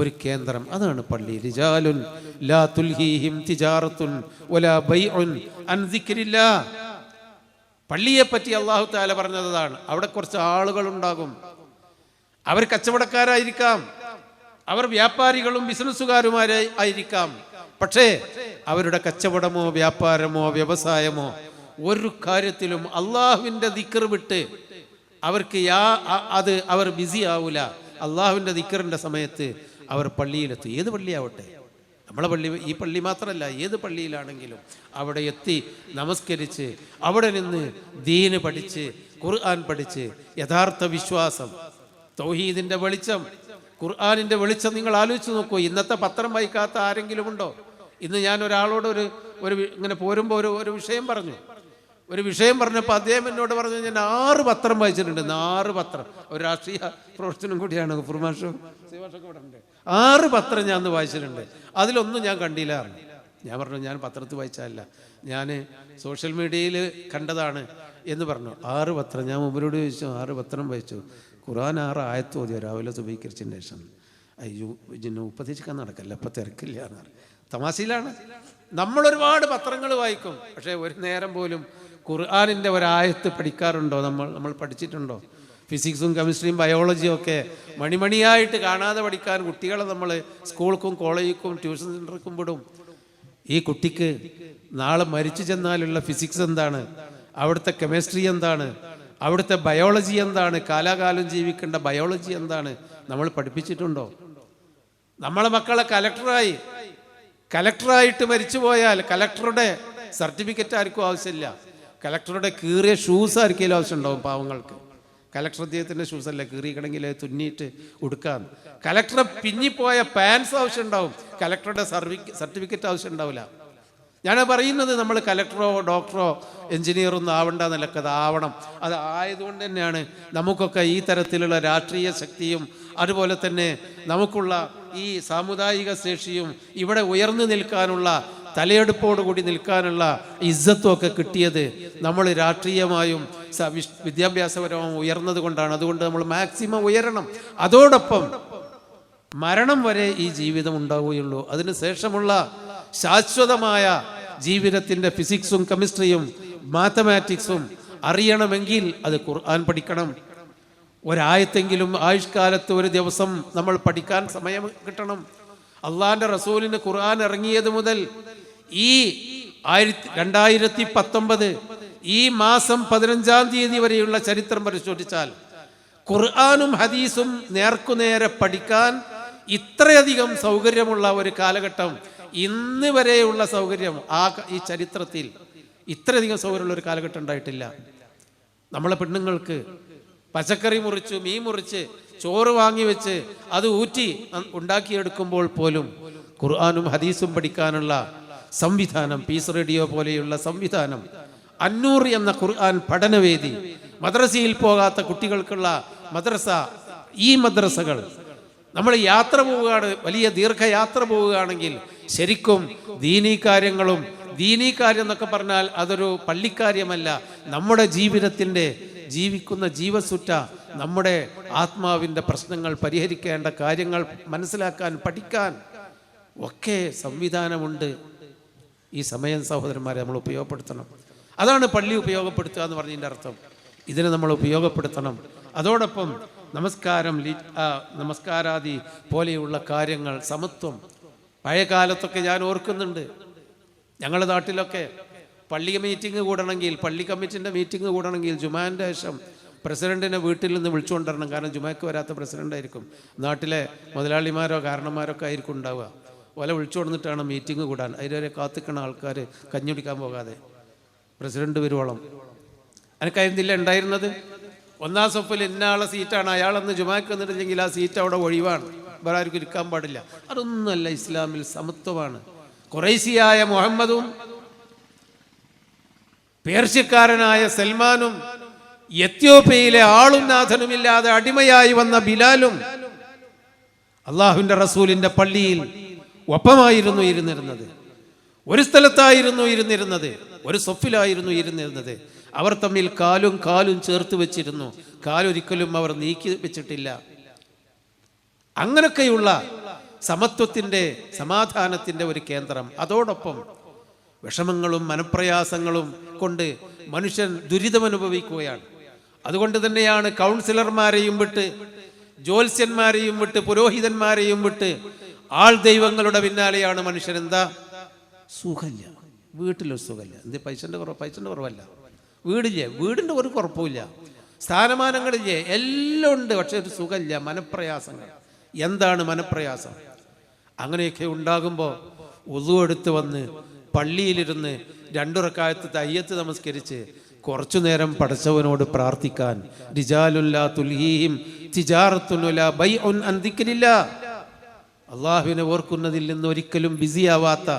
ഒരു കേന്ദ്രം, അതാണ് പള്ളി. റിജാലുൻ ലാ തുൽഹീഹിം തിജാറത്തുൻ വലാ ബൈഉൻ അൻ ദിക്രില്ലാഹ്. പള്ളിയെ പറ്റി അല്ലാഹു തആല പറഞ്ഞതാണ്. അവിടെ കുറച്ച് ആളുകളുണ്ടാകും, അവർ കച്ചവടക്കാരായിരിക്കാം, അവർ വ്യാപാരികളും ബിസിനസ്സുകാരുമാരായി ആയിരിക്കാം. പക്ഷേ അവരുടെ കച്ചവടമോ വ്യാപാരമോ വ്യവസായമോ ഒരു കാര്യത്തിലും അള്ളാഹുവിൻ്റെ ദിക്ർ വിട്ട് അവർക്ക് അവർ ബിസി ആവൂല. അള്ളാഹുവിൻ്റെ ദിക്റിൻ്റെ സമയത്ത് അവർ പള്ളിയിലെത്തും. ഏത് പള്ളിയാവട്ടെ, നമ്മളെ പള്ളി, ഈ പള്ളി മാത്രമല്ല, ഏത് പള്ളിയിലാണെങ്കിലും അവിടെ എത്തി നമസ്കരിച്ച് അവിടെ നിന്ന് ദീന് പഠിച്ച് ഖുർആൻ പഠിച്ച് യഥാർത്ഥ വിശ്വാസം, തൗഹീദിൻ്റെ വെളിച്ചം, ഖുർആനിൻ്റെ വെളിച്ചം നിങ്ങൾ ആലോചിച്ച് നോക്കൂ. ഇന്നത്തെ പത്രം വായിക്കാത്ത ആരെങ്കിലും ഉണ്ടോ? ഇന്ന് ഞാൻ ഒരാളോട് ഒരു ഇങ്ങനെ പോരുമ്പോൾ ഒരു വിഷയം പറഞ്ഞപ്പോൾ അദ്ദേഹം എന്നോട് പറഞ്ഞു, ഞാൻ 6 പത്രം വായിച്ചിട്ടുണ്ട്. 6 പത്രം. ഒരു രാഷ്ട്രീയ പ്രവർത്തനം കൂടിയാണ്, ഫുർമാഷും ഇവിടെ ഉണ്ട്. 6 പത്രം ഞാൻ വായിച്ചിട്ടുണ്ട്, അതിലൊന്നും ഞാൻ കണ്ടില്ല. ഞാൻ പറഞ്ഞു, ഞാൻ പത്രത്തിൽ വായിച്ചതല്ല, ഞാൻ സോഷ്യൽ മീഡിയയിൽ കണ്ടതാണ് എന്ന് പറഞ്ഞു. 6 പത്രം. ഞാൻ മുമ്പിനോട് ചോദിച്ചു, 6 പത്രം വായിച്ചു. ഖുർആൻ 6 ആയത്ത് ഓതിയോ രാവിലെ സുബഹികരിച്ചതിന് ശേഷം. അയ്യോ ജിന്നെ ഉപദേശിക്കാൻ നടക്കല്ല, ഇപ്പം തിരക്കില്ല എന്ന്. തമാശയിലാണ്. നമ്മളൊരുപാട് പത്രങ്ങൾ വായിക്കും, പക്ഷേ ഒരു നേരം പോലും ഖുർആനിൻ്റെ ഒരായത്ത് പഠിക്കാറുണ്ടോ? നമ്മൾ പഠിച്ചിട്ടുണ്ടോ? ഫിസിക്സും കെമിസ്ട്രിയും ബയോളജിയും ഒക്കെ മണിമണിയായിട്ട് കാണാതെ പഠിക്കാൻ കുട്ടികളെ നമ്മൾ സ്കൂൾക്കും കോളേജിലും ട്യൂഷൻ സെൻ്റർക്കും വിടും. ഈ കുട്ടിക്ക് നാളെ മരിച്ചു ചെന്നാലുള്ള ഫിസിക്സ് എന്താണ്, അവിടുത്തെ കെമിസ്ട്രി എന്താണ്, അവിടുത്തെ ബയോളജി എന്താണ്, കാലാകാലം ജീവിക്കേണ്ട ബയോളജി എന്താണ് നമ്മൾ പഠിപ്പിച്ചിട്ടുണ്ടോ? നമ്മളെ മക്കളെ കലക്ടറായിട്ട് മരിച്ചു പോയാൽ കലക്ടറുടെ സർട്ടിഫിക്കറ്റ് ആർക്കും ആവശ്യമില്ല, കലക്ടറുടെ കീറിയ ഷൂസ് ആർക്കെങ്കിലും ആവശ്യമുണ്ടാവും പാവങ്ങൾക്ക്. കലക്ടർ അദ്ദേഹത്തിൻ്റെ ഷൂസല്ല, കീറിക്കണമെങ്കിൽ തുന്നിയിട്ട് ഉടുക്കാൻ. കലക്ടറെ പിന്നിപ്പോയ പാൻസ് ആവശ്യമുണ്ടാവും, കലക്ടറുടെ സർട്ടിഫിക്കറ്റ് ആവശ്യം ഉണ്ടാവില്ല. ഞാൻ പറയുന്നത് നമ്മൾ കലക്ടറോ ഡോക്ടറോ എഞ്ചിനീയറൊന്നും ആവണ്ട നിലക്കത് ആവണം. അത് ആയതുകൊണ്ട് തന്നെയാണ് നമുക്കൊക്കെ ഈ തരത്തിലുള്ള രാഷ്ട്രീയ ശക്തിയും അതുപോലെ തന്നെ നമുക്കുള്ള ഈ സാമുദായിക ശേഷിയും ഇവിടെ ഉയർന്നു നിൽക്കാനുള്ള തലയെടുപ്പോടുകൂടി നിൽക്കാനുള്ള ഇസ്സത്തും ഒക്കെ കിട്ടിയത് നമ്മൾ രാഷ്ട്രീയമായും വിദ്യാഭ്യാസപരമായും ഉയർന്നത് കൊണ്ടാണ്. അതുകൊണ്ട് നമ്മൾ മാക്സിമം ഉയരണം. അതോടൊപ്പം മരണം വരെ ഈ ജീവിതം ഉണ്ടാവുകയുള്ളൂ. അതിന് ശേഷമുള്ള ശാശ്വതമായ ജീവിതത്തിൻ്റെ ഫിസിക്സും കെമിസ്ട്രിയും മാത്തമാറ്റിക്സും അറിയണമെങ്കിൽ അത് ഖുർആൻ പഠിക്കണം. ഒരായത്തെങ്കിലും ആയുഷ്കാലത്ത് ഒരു ദിവസം നമ്മൾ പഠിക്കാൻ സമയം കിട്ടണം. അള്ളാഹിൻ്റെ റസൂലിന് ഖുർആൻ ഇറങ്ങിയത് മുതൽ ഈ 2019 ഈ മാസം 15-ാം തീയതി വരെയുള്ള ചരിത്രം പരിശോധിച്ചാൽ ഖുർആനും ഹദീസും നേർക്കുനേരെ പഠിക്കാൻ ഇത്രയധികം സൗകര്യമുള്ള ഒരു കാലഘട്ടം ഇന്ന് വരെയുള്ള സൗകര്യം ഈ ചരിത്രത്തിൽ ഇത്രയധികം സൗകര്യമുള്ള ഒരു കാലഘട്ടം ഉണ്ടായിട്ടില്ല. നമ്മളെ പെണ്ണുങ്ങൾക്ക് പച്ചക്കറി മുറിച്ച് മീൻ മുറിച്ച് ചോറ് വാങ്ങി വെച്ച് അത് ഊറ്റി ഉണ്ടാക്കിയെടുക്കുമ്പോൾ പോലും ഖുർആനും ഹദീസും പഠിക്കാനുള്ള സംവിധാനം, പീസ് റേഡിയോ പോലെയുള്ള സംവിധാനം, അന്നൂർ എന്ന ഖുർആൻ പഠനവേദി, മദ്രസയിൽ പോകാത്ത കുട്ടികൾക്കുള്ള മദ്രസ, ഈ മദ്രസകൾ, നമ്മൾ യാത്ര പോവുകയാണ്, വലിയ ദീർഘയാത്ര പോവുകയാണെങ്കിൽ ശരിക്കും ദീനീ കാര്യങ്ങളും, ദീനീ കാര്യം എന്നൊക്കെ പറഞ്ഞാൽ അതൊരു പള്ളിക്കാര്യമല്ല, നമ്മുടെ ജീവിതത്തിൻ്റെ ജീവിക്കുന്ന ജീവസുറ്റ നമ്മുടെ ആത്മാവിൻ്റെ പ്രശ്നങ്ങൾ പരിഹരിക്കേണ്ട കാര്യങ്ങൾ മനസ്സിലാക്കാൻ പഠിക്കാൻ ഒക്കെ സംവിധാനമുണ്ട്. ഈ സമയം സഹോദരന്മാരെ നമ്മൾ ഉപയോഗപ്പെടുത്തണം. അതാണ് പള്ളി ഉപയോഗപ്പെടുത്തുക എന്ന് പറഞ്ഞതിൻ്റെ അർത്ഥം. ഇതിനെ നമ്മൾ ഉപയോഗപ്പെടുത്തണം. അതോടൊപ്പം നമസ്കാരാദി പോലെയുള്ള കാര്യങ്ങൾ, സമത്വം, പഴയ കാലത്തൊക്കെ ഞാൻ ഓർക്കുന്നുണ്ട്, ഞങ്ങളുടെ നാട്ടിലൊക്കെ പള്ളി മീറ്റിംഗ് കൂടണമെങ്കിൽ, പള്ളി കമ്മിറ്റിൻ്റെ മീറ്റിംഗ് കൂടണമെങ്കിൽ ജുമാൻ്റെ ശേഷം പ്രസിഡന്റിനെ വീട്ടിൽ നിന്ന് വിളിച്ചുകൊണ്ടിരണം. കാരണം ജുമാക്ക് വരാത്ത പ്രസിഡൻ്റായിരിക്കും, നാട്ടിലെ മുതലാളിമാരോ കാരണന്മാരൊക്കെ ആയിരിക്കും ഉണ്ടാവുക. ഓലെ വിളിച്ചുകൊണ്ടിട്ടാണ് മീറ്റിംഗ് കൂടാൻ. അതിലവരെ കാത്തിക്കണ ആൾക്കാർ കഞ്ഞുടിക്കാൻ പോകാതെ പ്രസിഡന്റ് വരുവോളം. എനിക്കായിരുന്നില്ല ഉണ്ടായിരുന്നത്. ഒന്നാം സഫിൽ ഇന്നാളെ സീറ്റാണ്, അയാളെന്ന് ജുമാക്ക് വന്നിട്ടില്ലെങ്കിൽ ആ സീറ്റ് അവിടെ ഒഴിവാണ്, വേറെ ആർക്കും ഇരിക്കാൻ പാടില്ല. അതൊന്നുമല്ല ഇസ്ലാമിൽ സമത്വമാണ്. ഖുറൈശിയായ മുഹമ്മദും പേർഷ്യക്കാരനായ സൽമാനും എത്യോപ്യയിലെ ആളും നാഥനുമില്ലാതെ അടിമയായി വന്ന ബിലാലും അള്ളാഹുവിൻ്റെ റസൂലിൻ്റെ പള്ളിയിൽ ഒപ്പമായിരുന്നു ഇരുന്നിരുന്നത്. ഒരു സ്ഥലത്തായിരുന്നു ഇരുന്നിരുന്നത്, ഒരു സൊഫിലായിരുന്നു ഇരുന്നിരുന്നത്. അവർ തമ്മിൽ കാലും കാലും ചേർത്ത് വെച്ചിരുന്നു. കാലൊരിക്കലും അവർ നീക്കി വെച്ചിട്ടില്ല. അങ്ങനൊക്കെയുള്ള സമത്വത്തിൻ്റെ, സമാധാനത്തിൻ്റെ ഒരു കേന്ദ്രം. അതോടൊപ്പം വിഷമങ്ങളും മനപ്രയാസങ്ങളും കൊണ്ട് മനുഷ്യൻ ദുരിതമനുഭവിക്കുകയാണ്. അതുകൊണ്ട് തന്നെയാണ് കൗൺസിലർമാരെയും വിട്ട്, ജ്യോത്സ്യന്മാരെയും വിട്ട്, പുരോഹിതന്മാരെയും വിട്ട് ആൾ ദൈവങ്ങളുടെ പിന്നാലെയാണ് മനുഷ്യൻ. എന്താ? സുഖമില്ല, വീട്ടിലൊരു സുഖമില്ല. എന്ത്? പൈസൻ്റെ കുറവല്ല. വീടില്ലേ, വീടിൻ്റെ ഒരു കുഴപ്പമില്ല. സ്ഥാനമാനങ്ങളില്ലേ, എല്ലാം ഉണ്ട്, പക്ഷെ ഒരു സുഖമില്ല, മനപ്രയാസങ്ങൾ. എന്താണ് മനപ്രയാസം? അങ്ങനെയൊക്കെ ഉണ്ടാകുമ്പോൾ ഉളു എടുത്ത് വന്ന് പള്ളിയിലിരുന്ന് 2 റക്അത്ത് തയ്യത്ത് നമസ്കരിച്ച് കുറച്ചു നേരം പടച്ചവനോട് പ്രാർത്ഥിക്കാൻ. റിജാലുല്ലാ തുൽഹീഹിം തിജാറത്തുൻ വലാ ബൈഉൻ അൻ ദിക്രില്ലാ. അള്ളാഹുവിനെ ഓർക്കുന്നതിൽ നിന്ന് ഒരിക്കലും ബിസിയാവാത്ത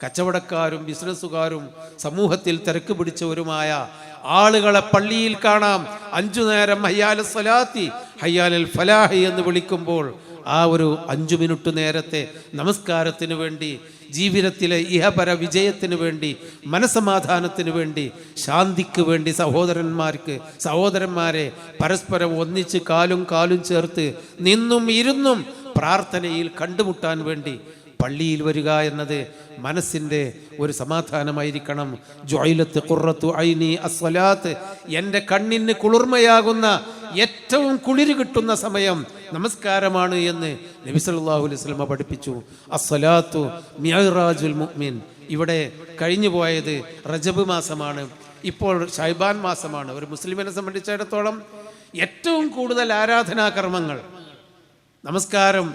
കച്ചവടക്കാരും ബിസിനസ്സുകാരും സമൂഹത്തിൽ തിരക്ക് പിടിച്ചവരുമായ ആളുകളെ പള്ളിയിൽ കാണാം. 5 നേരം ഹയ്യാൽ സ്വലാത്തി ഹയ്യാൽ ഫലാഹി എന്ന് വിളിക്കുമ്പോൾ ആ ഒരു 5 മിനിറ്റ് നേരത്തെ നമസ്കാരത്തിന് വേണ്ടി, ജീവിതത്തിലെ ഇഹപര വിജയത്തിന് വേണ്ടി, മനസമാധാനത്തിന് വേണ്ടി, ശാന്തിക്ക് വേണ്ടി സഹോദരന്മാരെ പരസ്പരം ഒന്നിച്ച് കാലും കാലും ചേർത്ത് നിന്നും ഇരുന്നും പ്രാർത്ഥനയിൽ കണ്ടുമുട്ടാൻ വേണ്ടി പള്ളിയിൽ വരിക എന്നത് മനസ്സിൻ്റെ ഒരു സമാധാനമായിരിക്കണം. ജുഅലത്ത് ഖുറത്തു ഐനി അസ്സലാത്ത്, എൻ്റെ കണ്ണിന് കുളിർമയാകുന്ന, ഏറ്റവും കുളിര് കിട്ടുന്ന സമയം നമസ്കാരമാണ് എന്ന് നബി സല്ലല്ലാഹു അലൈഹി വസല്ലം പഠിപ്പിച്ചു. അസ്സലാത്തു മിഅ്റാജുൽ മുഅ്മിൻ. ഇവിടെ കഴിഞ്ഞു പോയത് റജബ് മാസമാണ്, ഇപ്പോൾ ശഅബാൻ മാസമാണ്. ഒരു മുസ്ലിമിനെ സംബന്ധിച്ചിടത്തോളം ഏറ്റവും കൂടുതൽ ആരാധനാകർമ്മങ്ങൾ, നമസ്കാരം,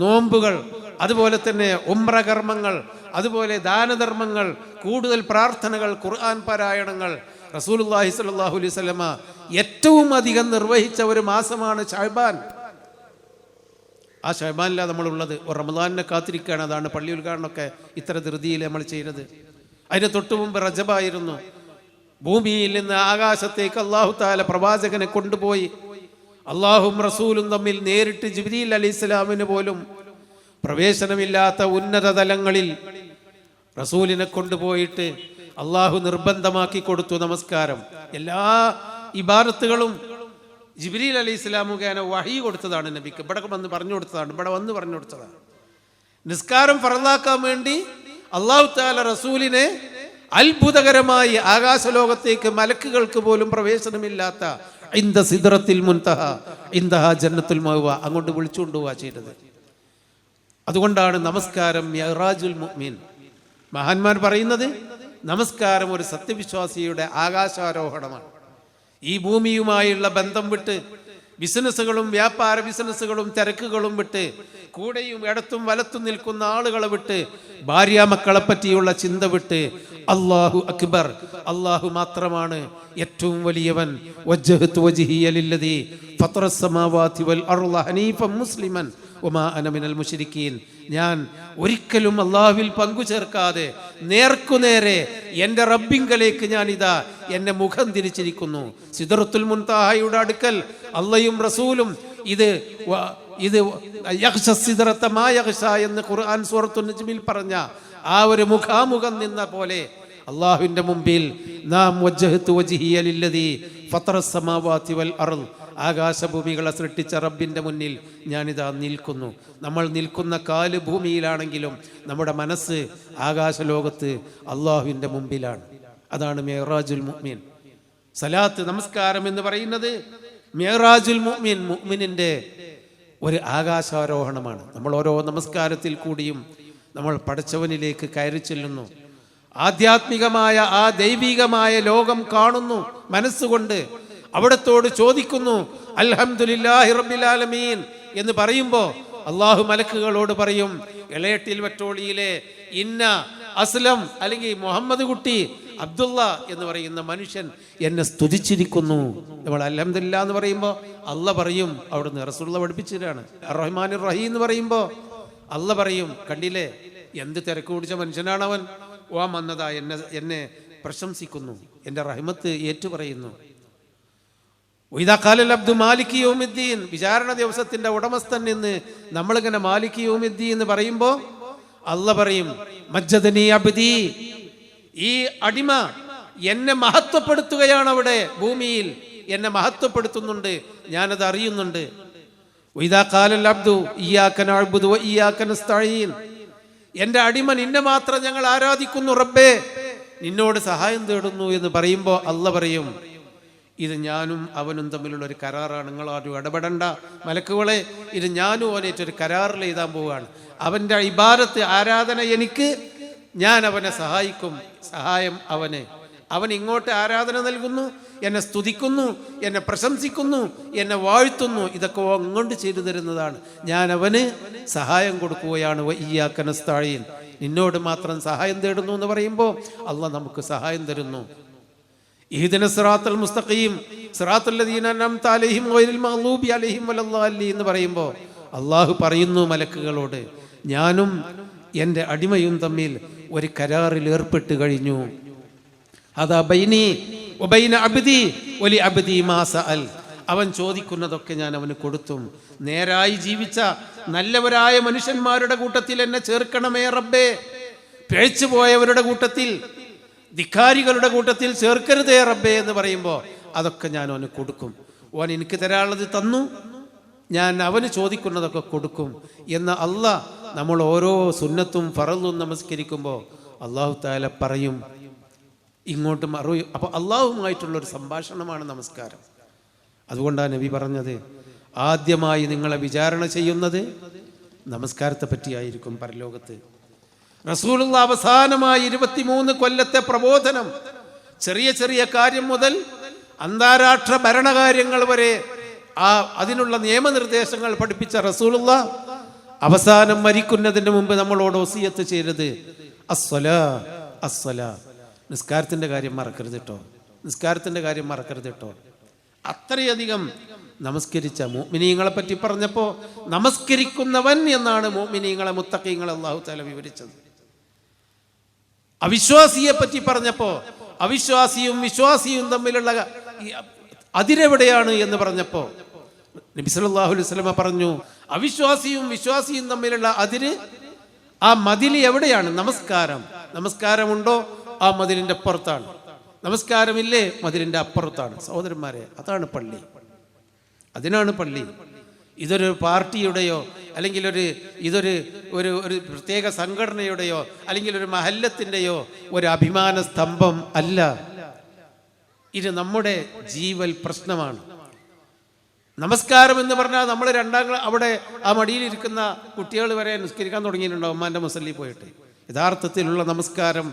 നോമ്പുകൾ, അതുപോലെ തന്നെ ഉംറ കർമ്മങ്ങൾ, അതുപോലെ ദാനധർമ്മങ്ങൾ, കൂടുതൽ പ്രാർത്ഥനകൾ, ഖുർആൻ പാരായണങ്ങൾ റസൂലുള്ളാഹി സ്വല്ലല്ലാഹു അലൈഹി വസല്ലമ ഏറ്റവും അധികം നിർവഹിച്ച ഒരു മാസമാണ് ശഅബാൻ. ആ ശഅബാനിലാണ് നമ്മളുള്ളത്. റമദാനിനെ കാത്തിരിക്കുകയാണ്. അതാണ് പള്ളി ഉദ്ഘാടനമൊക്കെ ഇത്ര ധൃതിയിൽ നമ്മൾ ചെയ്യുന്നത്. അതിന് തൊട്ടു മുമ്പ് റജബായിരുന്നു. ഭൂമിയിൽ നിന്ന് ആകാശത്തേക്ക് അല്ലാഹു തആല പ്രവാചകനെ കൊണ്ടുപോയി. അള്ളാഹും റസൂലും തമ്മിൽ നേരിട്ട് ജിബ്രീൽ അലൈഹിസ്സലാമിന് പോലും പ്രവേശനമില്ലാത്ത ഉന്നത തലങ്ങളിൽ റസൂലിനെ കൊണ്ടുപോയിട്ട് അള്ളാഹു നിർബന്ധമാക്കി കൊടുത്തു നമസ്കാരം. എല്ലാ ഇബാദത്തുകളും ജിബ്രീൽ അലൈഹിസ്സലാം മുഖേന വഹി കൊടുത്തതാണ് നബിക്ക്. ഇവിടെ വന്ന് പറഞ്ഞു കൊടുത്തതാണ്. നിസ്കാരം ഫർളാക്കാൻ വേണ്ടി അള്ളാഹു തആല റസൂലിനെ അത്ഭുതകരമായി ആകാശലോകത്തേക്ക് മലക്കുകൾക്ക് പോലും പ്രവേശനമില്ലാത്ത ഇന്ദ സിദ്റത്തിൽ മുൻതഹ ഇന്ദഹ ജന്നത്തുൽ മഅവ അങ്ങോട്ട് വിളിച്ചുകൊണ്ടുപോവാ ചെയ്തത്. അതുകൊണ്ടാണ് നമസ്കാരം മിഅ്റാജുൽ മുഅ്മിൻ. മഹാന്മാർ പറയുന്നത് നമസ്കാരം ഒരു സത്യവിശ്വാസിയുടെ ആകാശാരോഹണമാണ്. ഈ ഭൂമിയുമായുള്ള ബന്ധം വിട്ട്, ബിസിനസ്സുകളും വ്യാപാര ബിസിനസ്സുകളും തിരക്കുകളും വിട്ട്, കൂടെയും ഇടത്തും വലത്തും നിൽക്കുന്ന ആളുകളെ വിട്ട്, ഭാര്യ മക്കളെ പറ്റിയുള്ള ചിന്ത വിട്ട് അല്ലാഹു അക്ബർ, അല്ലാഹു മാത്രമാണ് ഏറ്റവും വലിയവൻ. വജ്ജഹ്തു വജ്ഹിയ ലില്ലദീ ഫത്തറസ് സമാവാതി വൽ അർള ഹനീഫൻ മുസ്ലിമൻ വമാ അന മിനൽ മുശ്രിക്കീൻ. ഞാൻ ഒരിക്കലും അല്ലാഹുവിൽ പങ്കു ചേർക്കാതെ നേർക്കുനേരെ എൻ്റെ റബ്ബിങ്കലേക്ക് ഞാനിതാ എന്നെ മുഖം തിരിച്ചിരിക്കുന്നു. സിദ്റത്തുൽ മുൻതഹയുടെ അടുക്കൽ അള്ളയും റസൂലും ഇത് എന്ന് ഖുർആൻ സൂറത്തുൻ നജ്മിൽ പറഞ്ഞ ആ ഒരു മുഖാമുഖം നിന്ന പോലെ അള്ളാഹുവിൻ്റെ മുമ്പിൽ നാം വജ്ജഹ്തു വജ്ഹിയ ലില്ലദീ ഫത്തറസ് സമാവാതി വൽ അർള്, ആകാശഭൂമികളെ സൃഷ്ടിച്ച റബ്ബിൻ്റെ മുന്നിൽ ഞാനിതാ നിൽക്കുന്നു. നമ്മൾ നിൽക്കുന്ന കാല് ഭൂമിയിലാണെങ്കിലും നമ്മുടെ മനസ്സ് ആകാശലോകത്ത് അള്ളാഹുവിൻ്റെ മുമ്പിലാണ്. അതാണ് മിഅ്റാജുൽ മുഅ്മിൻ. സലാത്ത്, നമസ്കാരം എന്ന് പറയുന്നത് മിഅ്റാജുൽ മുഅ്മിൻ, മുഅ്മിനിൻ്റെ ഒരു ആകാശാരോഹണമാണ്. നമ്മൾ ഓരോ നമസ്കാരത്തിൽ കൂടിയും നമ്മൾ പടച്ചവനിലേക്ക് കയറി ചെല്ലുന്നു. ആധ്യാത്മികമായ ആ ദൈവികമായ ലോകം കാണുന്നു മനസ്സുകൊണ്ട്. അവിടത്തോട് ചോദിക്കുന്നു അൽഹംദുലില്ലാഹി റബ്ബിൽ ആലമീൻ എന്ന് പറയുമ്പോൾ അള്ളാഹു മലക്കുകളോട് പറയും, ഇളയട്ടിൽ വറ്റോളിയിലെ ഇന്ന അസ്ലം അല്ലെങ്കിൽ മുഹമ്മദ് കുട്ടി അബ്ദുള്ള എന്ന് പറയുന്ന മനുഷ്യൻ എന്നെ സ്തുതിച്ചിരിക്കുന്നു. നമ്മൾ അൽഹംദുലില്ലാ എന്ന് പറയുമ്പോൾ അല്ല പറയും, അവിടുന്ന് റസൂലുള്ളാഹി പഠിപ്പിച്ചതാണ്. റഹ്മാൻ റഹീം എന്ന് പറയുമ്പോൾ അല്ല പറയും, കണ്ടില്ലേ എന്ത് തിരക്ക് പിടിച്ച മനുഷ്യനാണ് അവൻ, ഓൻ വന്നതാ എന്നെ പ്രശംസിക്കുന്നു, എൻ്റെ റഹ്മത്ത് ഏറ്റുപറയുന്നു. വിചാരണ ദിവസത്തിന്റെ ഉടമസ്ഥൻ എന്ന് നമ്മളിങ്ങനെ മാലിക് യൗമിദ്ദീൻ എന്ന് പറയുമ്പോൾ അല്ല പറയും, മജ്ജദനി അബ്ദി, ഈ അടിമ എന്നെ മഹത്വപ്പെടുത്തുകയാണ്, അവിടെ ഭൂമിയിൽ എന്നെ മഹത്വപ്പെടുത്തുന്നുണ്ട്, ഞാനത് അറിയുന്നുണ്ട്. എന്റെ അടിമ നിന്നെ മാത്രം ഞങ്ങൾ ആരാധിക്കുന്നു റബ്ബേ, നിന്നോട് സഹായം തേടുന്നു എന്ന് പറയുമ്പോൾ അല്ല പറയും, ഇത് ഞാനും അവനും തമ്മിലുള്ള ഒരു കരാറാണ്, നിങ്ങൾ ആരും ഇടപെടണ്ട മലക്കുകളെ, ഇത് ഞാനും അവനേറ്റൊരു കരാറിൽ എഴുതാൻ പോവുകയാണ്. അവൻ്റെ ഇബാദത്ത് ആരാധന എനിക്ക്, ഞാൻ അവനെ സഹായിക്കും, സഹായം അവന്. അവൻ ഇങ്ങോട്ട് ആരാധന നൽകുന്നു, എന്നെ സ്തുതിക്കുന്നു, എന്നെ പ്രശംസിക്കുന്നു, എന്നെ വാഴ്ത്തുന്നു, ഇതൊക്കെ അങ്ങോട്ട് ചെയ്തു തരുന്നതാണ്. ഞാൻ അവന് സഹായം കൊടുക്കുകയാണ്. വഇയ്യാക നസ്തഈൻ, നിന്നോട് മാത്രം സഹായം തേടുന്നു എന്ന് പറയുമ്പോൾ അള്ളാഹ് നമുക്ക് സഹായം തരുന്നു. ഇഹ്ദിന സിറാത്തൽ മുസ്തഖീം സിറാത്തൽ ലദീന അൻഅംത അലൈഹിം ഗൈറിൽ മഗ്ളൂബി അലൈഹിം വലദ്ദാലിൻ എന്ന് പറയുമ്പോൾ അള്ളാഹു പറയുന്നു മലക്കുകളോട്, ഞാനും എൻ്റെ അടിമയും തമ്മിൽ ഒരു കരാറിൽ ഏർപ്പെട്ട് കഴിഞ്ഞു. അതാ ബൈനി വബൈന അബ്ദി വലി അബ്ദി മാ സഅൽ, അവൻ ചോദിക്കുന്നതൊക്കെ ഞാൻ അവന് കൊടുത്തും. നേരായി ജീവിച്ച നല്ലവരായ മനുഷ്യന്മാരുടെ കൂട്ടത്തിൽ എന്നെ ചേർക്കണമേ റബ്ബേ, പിഴച്ചു പോയവരുടെ കൂട്ടത്തിൽ, ധിക്കാരികളുടെ കൂട്ടത്തിൽ ചേർക്കരുതേ റബ്ബേ എന്ന് പറയുമ്പോൾ അതൊക്കെ ഞാൻ അവന് കൊടുക്കും. ഓൻ എനിക്ക് തരാനുള്ളത് തന്നു, ഞാൻ അവന് ചോദിക്കുന്നതൊക്കെ കൊടുക്കും എന്ന് അള്ളാഹ് നമ്മൾ ഓരോ സുന്നത്തും ഫറളും നമസ്കരിക്കുമ്പോൾ അള്ളാഹു തആല പറയും, ഇങ്ങോട്ടും അറിയും. അപ്പോൾ അള്ളാഹുമായിട്ടുള്ളൊരു സംഭാഷണമാണ് നമസ്കാരം. അതുകൊണ്ടാണ് നബി പറഞ്ഞത്, ആദ്യമായി നിങ്ങളെ വിചാരണ ചെയ്യുന്നത് നമസ്കാരത്തെ പറ്റിയായിരിക്കും പരലോകത്ത്. റസൂലുള്ളാഹി അവസാനമായി 23 കൊല്ലത്തെ പ്രബോധനം, ചെറിയ ചെറിയ കാര്യം മുതൽ അന്താരാഷ്ട്ര ഭരണകാര്യങ്ങൾ വരെ അതിനുള്ള നിയമനിർദ്ദേശങ്ങൾ പഠിപ്പിച്ച റസൂലുള്ളാഹി അവസാനം മരിക്കുന്നതിന് മുമ്പ് നമ്മളോട് വസിയത്ത് ചെയ്തത് അസ്സലാ അസ്സലാ, നിസ്കാരത്തിൻ്റെ കാര്യം മറക്കരുത് കേട്ടോ, നിസ്കാരത്തിൻ്റെ കാര്യം മറക്കരുത് കേട്ടോ. അത്രയധികം നമസ്കരിച്ച മുഅ്മിനീങ്ങളെ പറ്റി പറഞ്ഞപ്പോൾ നമസ്കരിക്കുന്നവൻ എന്നാണ് മുഅ്മിനീങ്ങളെ മുത്തഖീങ്ങളെ അല്ലാഹു തആല വിവരിച്ചത്. അവിശ്വാസിയെ പറ്റി പറഞ്ഞപ്പോൾ അവിശ്വാസിയും വിശ്വാസിയും തമ്മിലുള്ള അതിരെവിടെയാണ് എന്ന് പറഞ്ഞപ്പോൾ നബി സല്ലല്ലാഹു അലൈഹി വസല്ലം പറഞ്ഞു, അവിശ്വാസിയും വിശ്വാസിയും തമ്മിലുള്ള അതിര്, ആ മതിൽ എവിടെയാണ്? നമസ്കാരം. നമസ്കാരമുണ്ടോ ആ മതിലിൻ്റെ അപ്പുറത്താണ്, നമസ്കാരമില്ലേ മതിലിൻ്റെ അപ്പുറത്താണ്. സഹോദരന്മാരെ, അതാണ് പള്ളി, അതിനാണ് പള്ളി. ഇതൊരു പാർട്ടിയുടെയോ അല്ലെങ്കിൽ ഇതൊരു പ്രത്യേക സംഘടനയുടെയോ അല്ലെങ്കിൽ ഒരു മഹല്ലത്തിൻ്റെയോ ഒരു അഭിമാന സ്തംഭം അല്ല. ഇത് നമ്മുടെ ജീവൽ പ്രശ്നമാണ്. നമസ്കാരം എന്ന് പറഞ്ഞാൽ നമ്മൾ അവിടെ ആ മടിയിലിരിക്കുന്ന കുട്ടികൾ വരെ നിസ്കരിക്കാൻ തുടങ്ങിയിട്ടുണ്ടാവും ഉമ്മാൻ്റെ മുസല്ലി പോയിട്ട്. യഥാർത്ഥത്തിലുള്ള നമസ്കാരം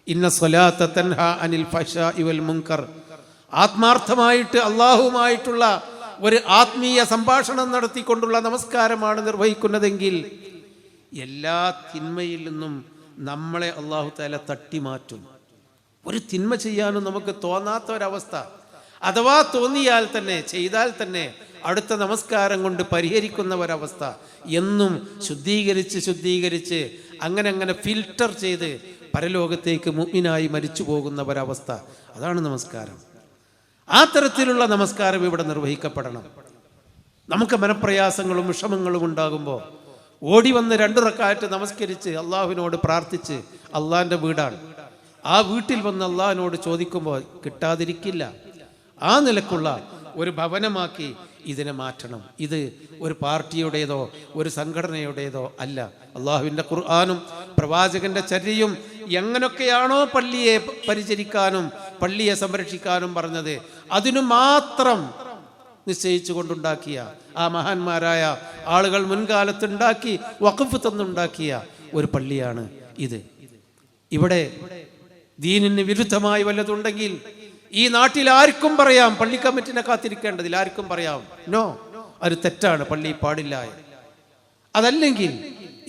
ഇന്ന സ്വലാത്ത തൻഹാ അനിൽ ഫഹ്ശാഇ വൽ മുൻകർ, ആത്മാർത്ഥമായിട്ട് അള്ളാഹുമായിട്ടുള്ള ഒരു ആത്മീയ സംഭാഷണം നടത്തിക്കൊണ്ടുള്ള നമസ്കാരമാണ് നിർവഹിക്കുന്നതെങ്കിൽ എല്ലാ തിന്മയിൽ നിന്നും നമ്മളെ അള്ളാഹു തആല തട്ടിമാറ്റും. ഒരു തിന്മ ചെയ്യാനും നമുക്ക് തോന്നാത്ത ഒരവസ്ഥ, അഥവാ തോന്നിയാൽ തന്നെ ചെയ്താൽ തന്നെ അടുത്ത നമസ്കാരം കൊണ്ട് പരിഹരിക്കുന്ന ഒരവസ്ഥ, എന്നും ശുദ്ധീകരിച്ച് അങ്ങനെ ഫിൽട്ടർ ചെയ്ത് പരലോകത്തേക്ക് മുഅ്മിനായി മരിച്ചു പോകുന്ന ഒരവസ്ഥ, അതാണ് നമസ്കാരം. ആ തരത്തിലുള്ള നമസ്കാരം ഇവിടെ നിർവഹിക്കപ്പെടണം. നമുക്ക് മനപ്രയാസങ്ങളും വിഷമങ്ങളും ഉണ്ടാകുമ്പോൾ ഓടി വന്ന് 2 റക്അത്ത് നമസ്കരിച്ച് അള്ളാഹുവിനോട് പ്രാർത്ഥിച്ച്, അള്ളാഹിൻ്റെ വീടാണ്, ആ വീട്ടിൽ വന്ന് അള്ളാഹിനോട് ചോദിക്കുമ്പോൾ കിട്ടാതിരിക്കില്ല. ആ നിലക്കുള്ള ഒരു ഭവനമാക്കി ഇതിനെ മാറ്റണം. ഇത് ഒരു പാർട്ടിയുടേതോ ഒരു സംഘടനയുടേതോ അല്ല. അള്ളാഹുവിൻ്റെ ഖുർആനും പ്രവാചകന്റെ ചര്യയും എങ്ങനെയൊക്കെയാണോ പള്ളിയെ പരിചരിക്കാനും പള്ളിയെ സംരക്ഷിക്കാനും പറഞ്ഞത്, അതിനു മാത്രം നിശ്ചയിച്ചു കൊണ്ടുണ്ടാക്കിയ ആ മഹാന്മാരായ ആളുകൾ മുൻകാലത്തുണ്ടാക്കി വഖഫ് തന്നുണ്ടാക്കിയ ഒരു പള്ളിയാണ് ഇത്. ഇവിടെ ദീനിന് വിരുദ്ധമായി വല്ലതുണ്ടെങ്കിൽ ഈ നാട്ടിൽ ആർക്കും പറയാം, പള്ളി കമ്മിറ്റിനെ കാത്തിരിക്കേണ്ടതിൽ ആർക്കും പറയാം, നോ, അത് തെറ്റാണ്, പള്ളി പാടില്ല. അതല്ലെങ്കിൽ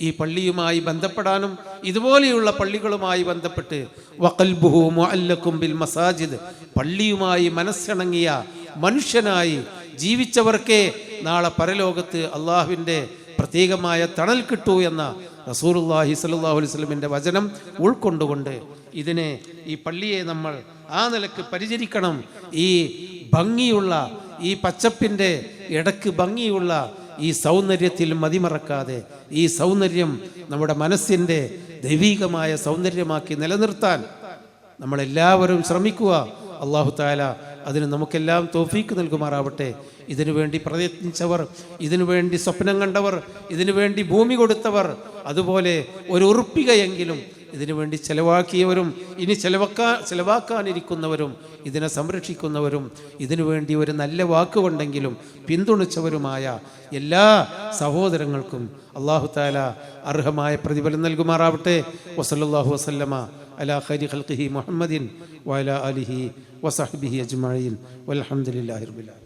ഈ പള്ളിയുമായി ബന്ധപ്പെടാനും ഇതുപോലെയുള്ള പള്ളികളുമായി ബന്ധപ്പെട്ട് വഖൽബുഹു മുഅല്ലഖും ബിൽ മസാജിദ്, പള്ളിയുമായി മനസ്സിണങ്ങിയ മനുഷ്യനായി ജീവിച്ചവർക്കേ നാളെ പരലോകത്ത് അള്ളാഹുവിൻ്റെ പ്രത്യേകമായ തണൽ കിട്ടൂ എന്ന റസൂലുള്ളാഹി സ്വല്ലല്ലാഹു അലൈഹി വസല്ലമിൻ്റെ വചനം ഉൾക്കൊണ്ടുകൊണ്ട് ഈ പള്ളിയെ നമ്മൾ ആ നിലക്ക് പരിചരിക്കണം. ഈ ഭംഗിയുള്ള, ഈ പച്ചപ്പിൻ്റെ ഇടക്ക് ഭംഗിയുള്ള ഈ സൗന്ദര്യത്തിൽ മതിമറക്കാതെ ഈ സൗന്ദര്യം നമ്മുടെ മനസ്സിൻ്റെ ദൈവികമായ സൗന്ദര്യമാക്കി നിലനിർത്താൻ നമ്മളെല്ലാവരും ശ്രമിക്കുക. അല്ലാഹു തആല അതിന് നമുക്കെല്ലാം തൗഫീക്ക് നൽകുമാറാവട്ടെ. ഇതിനുവേണ്ടി പ്രയത്നിച്ചവർ, ഇതിനുവേണ്ടി സ്വപ്നം കണ്ടവർ, ഇതിനുവേണ്ടി ഭൂമി കൊടുത്തവർ, അതുപോലെ ഒരു ഉറുപ്പികയെങ്കിലും ഇതിനുവേണ്ടി ചെലവാക്കിയവരും ഇനി ചെലവാക്കാനിരിക്കുന്നവരും ഇതിനെ സംരക്ഷിക്കുന്നവരും ഇതിനുവേണ്ടി ഒരു നല്ല വാക്കുകൊണ്ടെങ്കിലും പിന്തുണച്ചവരുമായ എല്ലാ സഹോദരങ്ങൾക്കും അല്ലാഹു തആല അർഹമായ പ്രതിഫലം നൽകുമാറാവട്ടെ. വസല്ലല്ലാഹു വസല്ലമ അലാ ഖൈരി ഖൽഖിഹി മുഹമ്മദിൻ വഅലാ ആലിഹി വസഹ്ബിഹി അജ്മഈൻ വൽഹംദുലില്ലാഹി റബ്ബിൽ ആലമീൻ.